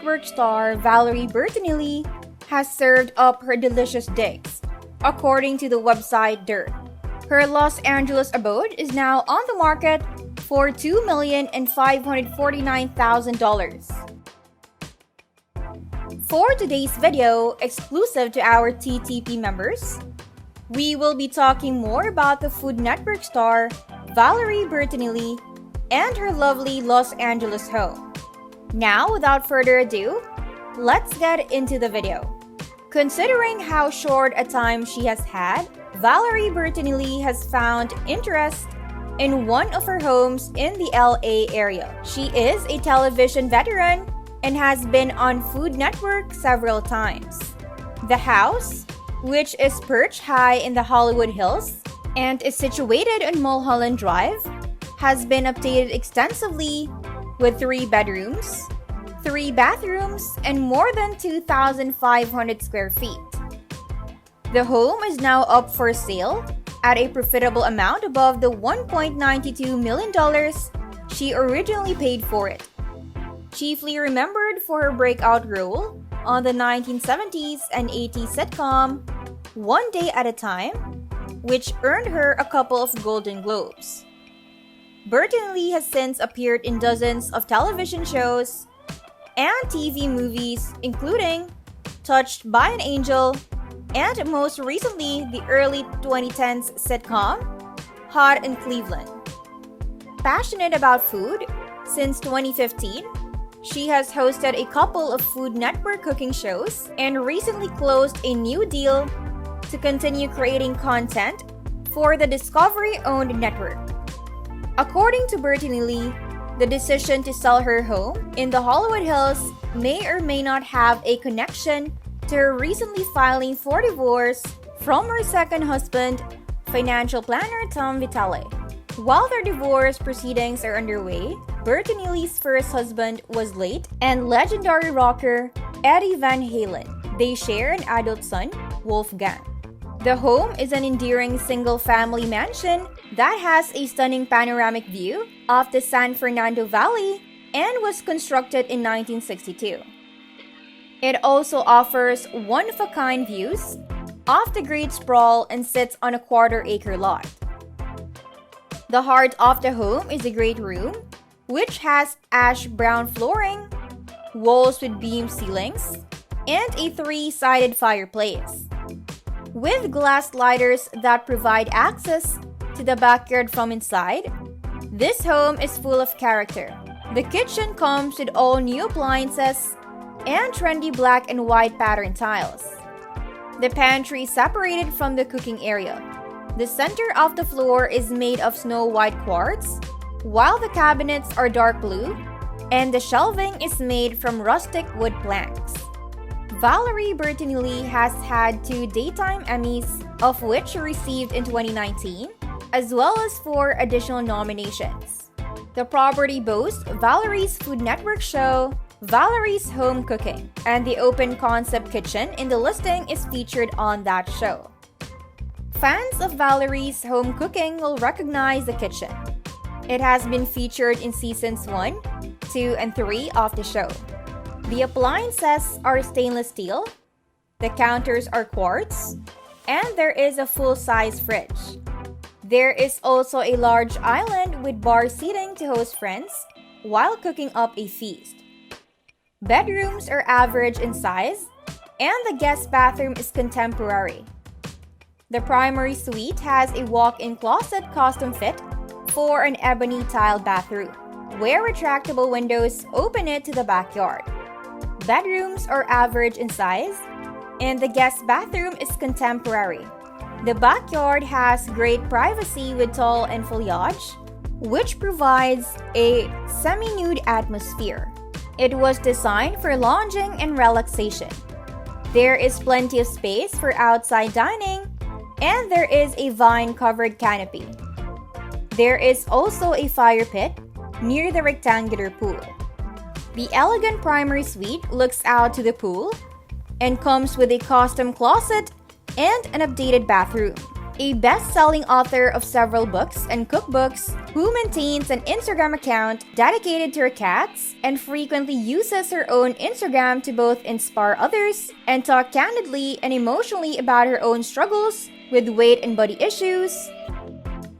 Network star Valerie Bertinelli has served up her delicious digs, according to the website Dirt. Her Los Angeles abode is now on the market for $2,549,000. For today's video, exclusive to our TTP members, we will be talking more about the Food Network star Valerie Bertinelli and her lovely Los Angeles home. Now, without further ado, let's get into the video. Considering how short a time she has had, Valerie Bertinelli has found interest in one of her homes in the LA area. She is a television veteran and has been on Food Network several times. The house, which is perched high in the Hollywood Hills and is situated on Mulholland Drive, has been updated extensively with 3 bedrooms, 3 bathrooms, and more than 2,500 square feet. The home is now up for sale at a profitable amount above the $1.92 million she originally paid for it. Chiefly remembered for her breakout role on the 1970s and 80s sitcom One Day at a Time, which earned her a couple of Golden Globes. Bertinelli has since appeared in dozens of television shows and TV movies, including Touched by an Angel, and most recently, the early 2010s sitcom, Hot in Cleveland. Passionate about food, since 2015, she has hosted a couple of Food Network cooking shows and recently closed a new deal to continue creating content for the Discovery-owned network. According to Bertinelli, the decision to sell her home in the Hollywood Hills may or may not have a connection to her recently filing for divorce from her second husband, financial planner Tom Vitale. While their divorce proceedings are underway, Bertinelli's first husband was late and legendary rocker Eddie Van Halen. They share an adult son, Wolfgang. The home is an endearing single-family mansion that has a stunning panoramic view of the San Fernando Valley and was constructed in 1962. It also offers one-of-a-kind views of the Great Sprawl and sits on a quarter-acre lot. The heart of the home is a great room, which has ash-brown flooring, walls with beam ceilings, and a 3-sided fireplace, with glass sliders that provide access to the backyard from inside. This home is full of character. The kitchen comes with all new appliances and trendy black and white pattern tiles. The pantry is separated from the cooking area. The center of the floor is made of snow white quartz, while the cabinets are dark blue, and the shelving is made from rustic wood planks. Valerie Bertinelli has had 2 daytime Emmys, of which she received in 2019, as well as 4 additional nominations. The property boasts Valerie's Food Network show, Valerie's Home Cooking, and the open concept kitchen in the listing is featured on that show. Fans of Valerie's Home Cooking will recognize the kitchen. It has been featured in seasons 1, 2, and 3 of the show. The appliances are stainless steel, the counters are quartz, and there is a full-size fridge. There is also a large island with bar seating to host friends while cooking up a feast. Bedrooms are average in size, and the guest bathroom is contemporary. The primary suite has a walk-in closet custom fit for an ebony tile bathroom, where retractable windows open it to the backyard. Bedrooms are average in size, and the guest bathroom is contemporary. The backyard has great privacy with tall and foliage, which provides a semi-nude atmosphere. It was designed for lounging and relaxation. There is plenty of space for outside dining, and there is a vine-covered canopy. There is also a fire pit near the rectangular pool. The elegant primary suite looks out to the pool and comes with a custom closet and an updated bathroom. A best-selling author of several books and cookbooks who maintains an Instagram account dedicated to her cats and frequently uses her own Instagram to both inspire others and talk candidly and emotionally about her own struggles with weight and body issues.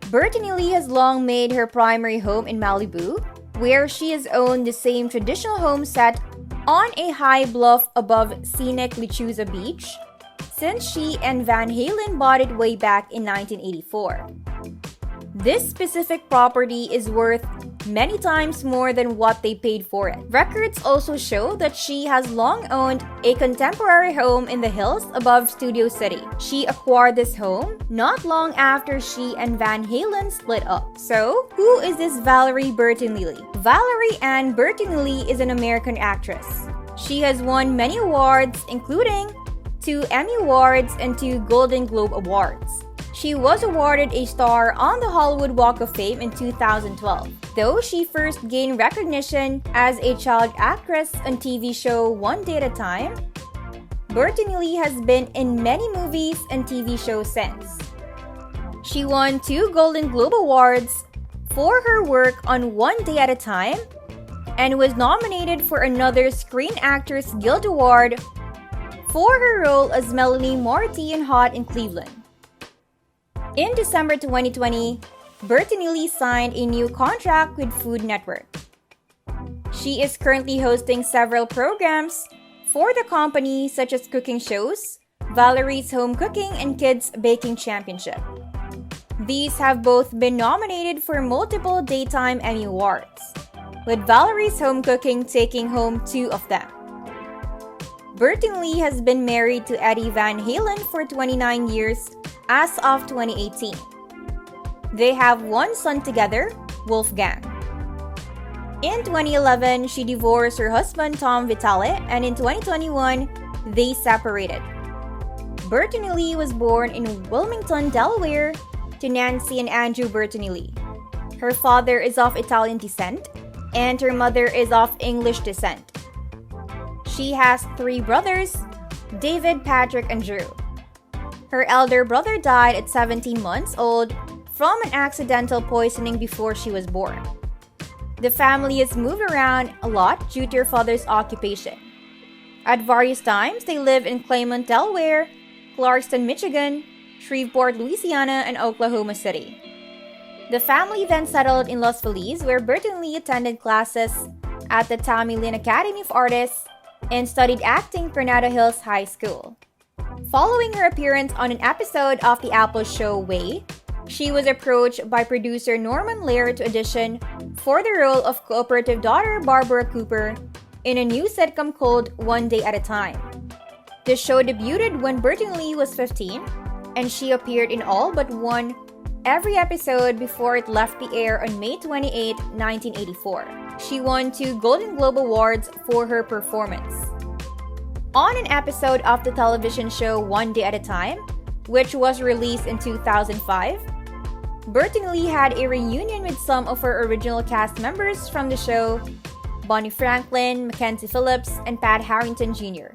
Bertinelli has long made her primary home in Malibu, where she has owned the same traditional home set on a high bluff above scenic Lechuza Beach since she and Van Halen bought it way back in 1984. This specific property is worth many times more than what they paid for it. Records also show that she has long owned a contemporary home in the hills above Studio City. She acquired this home not long after she and Van Halen split up. So, who is this Valerie Bertinelli? Valerie Ann Bertinelli is an American actress. She has won many awards, including 2 Emmy Awards and 2 Golden Globe Awards. She was awarded a star on the Hollywood Walk of Fame in 2012, though she first gained recognition as a child actress on TV show One Day at a Time. Bertinelli has been in many movies and TV shows since. She won 2 Golden Globe Awards for her work on One Day at a Time and was nominated for another Screen Actors Guild Award for her role as Melanie Morty in Hot in Cleveland. In December 2020, Bertinelli signed a new contract with Food Network. She is currently hosting several programs for the company such as cooking shows, Valerie's Home Cooking and Kids Baking Championship. These have both been nominated for multiple Daytime Emmy Awards, with Valerie's Home Cooking taking home 2 of them. Bertinelli has been married to Eddie Van Halen for 29 years as of 2018. They have 1 son together, Wolfgang. In 2011, she divorced her husband Tom Vitale, and in 2021, they separated. Bertinelli was born in Wilmington, Delaware, to Nancy and Andrew Bertinelli. Her father is of Italian descent, and her mother is of English descent. She has 3 brothers, David, Patrick, and Drew. Her elder brother died at 17 months old from an accidental poisoning before she was born. The family has moved around a lot due to her father's occupation. At various times, they live in Claymont, Delaware, Clarkston, Michigan, Shreveport, Louisiana, and Oklahoma City. The family then settled in Los Feliz, where Bertinelli attended classes at the Tommy Lynn Academy of Artists and studied acting at Granada Hills High School. Following her appearance on an episode of the Apple show Way, she was approached by producer Norman Lear to audition for the role of cooperative daughter Barbara Cooper in a new sitcom called One Day at a Time. The show debuted when Bertinelli was 15, and she appeared in all but one every episode before it left the air on May 28, 1984. She won 2 Golden Globe Awards for her performance. On an episode of the television show One Day at a Time, which was released in 2005, Bertinelli had a reunion with some of her original cast members from the show, Bonnie Franklin, Mackenzie Phillips, and Pat Harrington Jr.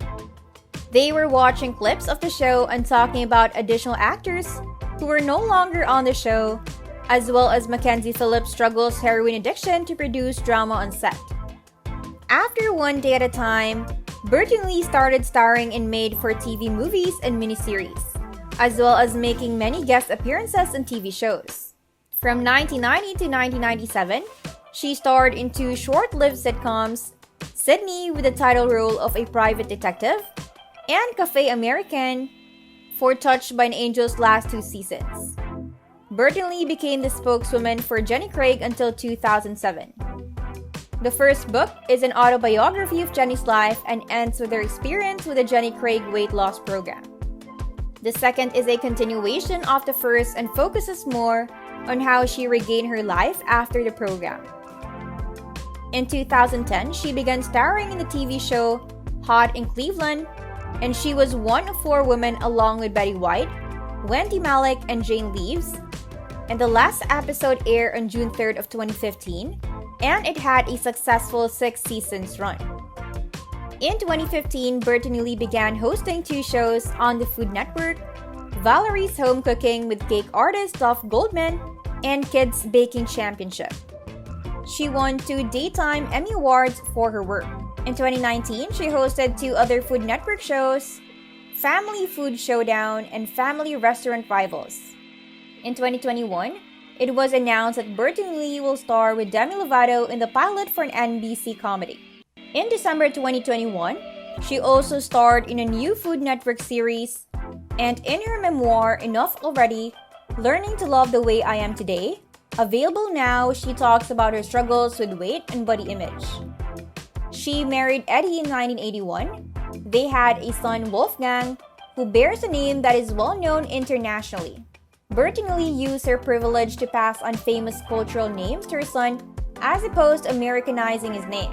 They were watching clips of the show and talking about additional actors who were no longer on the show, as well as Mackenzie Phillips' struggles heroin addiction to produce drama on set. After One Day at a Time, Bertinelli started starring in made-for-TV movies and miniseries, as well as making many guest appearances on TV shows. From 1990 to 1997, she starred in 2 short-lived sitcoms, Sydney with the title role of a private detective, and Café American for Touched by an Angel's last 2 seasons. Bertinelli became the spokeswoman for Jenny Craig until 2007. The first book is an autobiography of Jenny's life and ends with her experience with the Jenny Craig weight loss program. The second is a continuation of the first and focuses more on how she regained her life after the program. In 2010, she began starring in the TV show Hot in Cleveland, and she was one of 4 women along with Betty White, Wendy Malick, and Jane Leaves, and the last episode aired on June 3rd of 2015, and it had a successful 6 seasons run. In 2015, Bertinelli began hosting 2 shows on the Food Network, Valerie's Home Cooking with Cake Artist Duff Goldman, and Kids Baking Championship. She won 2 Daytime Emmy Awards for her work. In 2019, she hosted 2 other Food Network shows, Family Food Showdown and Family Restaurant Rivals. In 2021, it was announced that Bertinelli will star with Demi Lovato in the pilot for an NBC comedy. In December 2021, she also starred in a new Food Network series, and in her memoir, Enough Already, Learning to Love the Way I Am Today, available now, she talks about her struggles with weight and body image. She married Eddie in 1981. They had a son, Wolfgang, who bears a name that is well known internationally. Bertinelli used her privilege to pass on famous cultural names to her son, as opposed to Americanizing his name.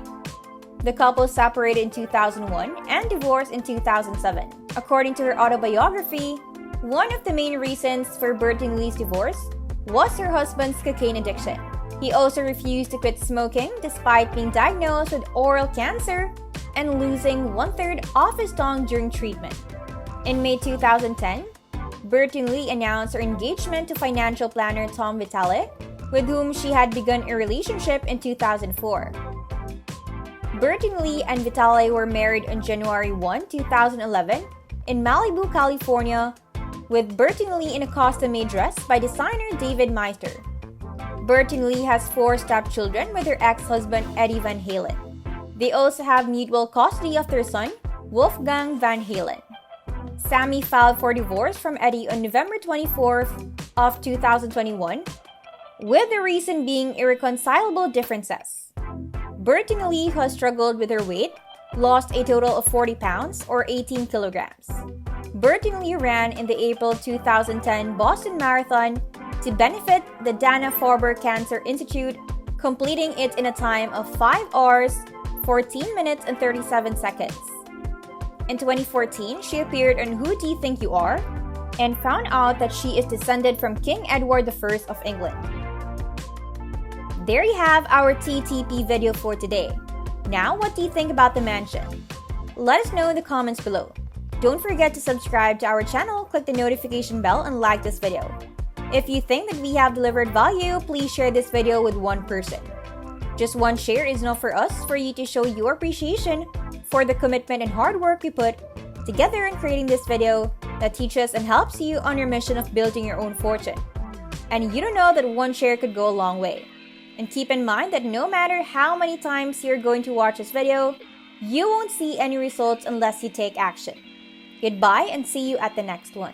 The couple separated in 2001 and divorced in 2007. According to her autobiography, one of the main reasons for Bertinelli's divorce was her husband's cocaine addiction. He also refused to quit smoking despite being diagnosed with oral cancer and losing 1/3 of his tongue during treatment. In May 2010, Bertinelli announced her engagement to financial planner Tom Vitale, with whom she had begun a relationship in 2004. Bertinelli and Vitale were married on January 1, 2011, in Malibu, California, with Bertinelli in a custom-made dress by designer David Meister. Bertinelli has 4 stepchildren with her ex-husband Eddie Van Halen. They also have mutual custody of their son, Wolfgang Van Halen. Sammy filed for divorce from Eddie on November 24th of 2021, with the reason being irreconcilable differences. Bertinelli has struggled with her weight, lost a total of 40 pounds or 18 kilograms. Bertinelli ran in the April 2010 Boston Marathon to benefit the Dana-Farber Cancer Institute, completing it in a time of 5 hours, 14 minutes, and 37 seconds. In 2014, she appeared on Who Do You Think You Are? And found out that she is descended from King Edward I of England. There you have our TTP video for today. Now, what do you think about the mansion? Let us know in the comments below. Don't forget to subscribe to our channel, click the notification bell, and like this video. If you think that we have delivered value, please share this video with one person. Just one share is enough for us for you to show your appreciation for the commitment and hard work we put together in creating this video that teaches and helps you on your mission of building your own fortune. And you don't know that one share could go a long way. And keep in mind that no matter how many times you're going to watch this video, you won't see any results unless you take action. Goodbye and see you at the next one.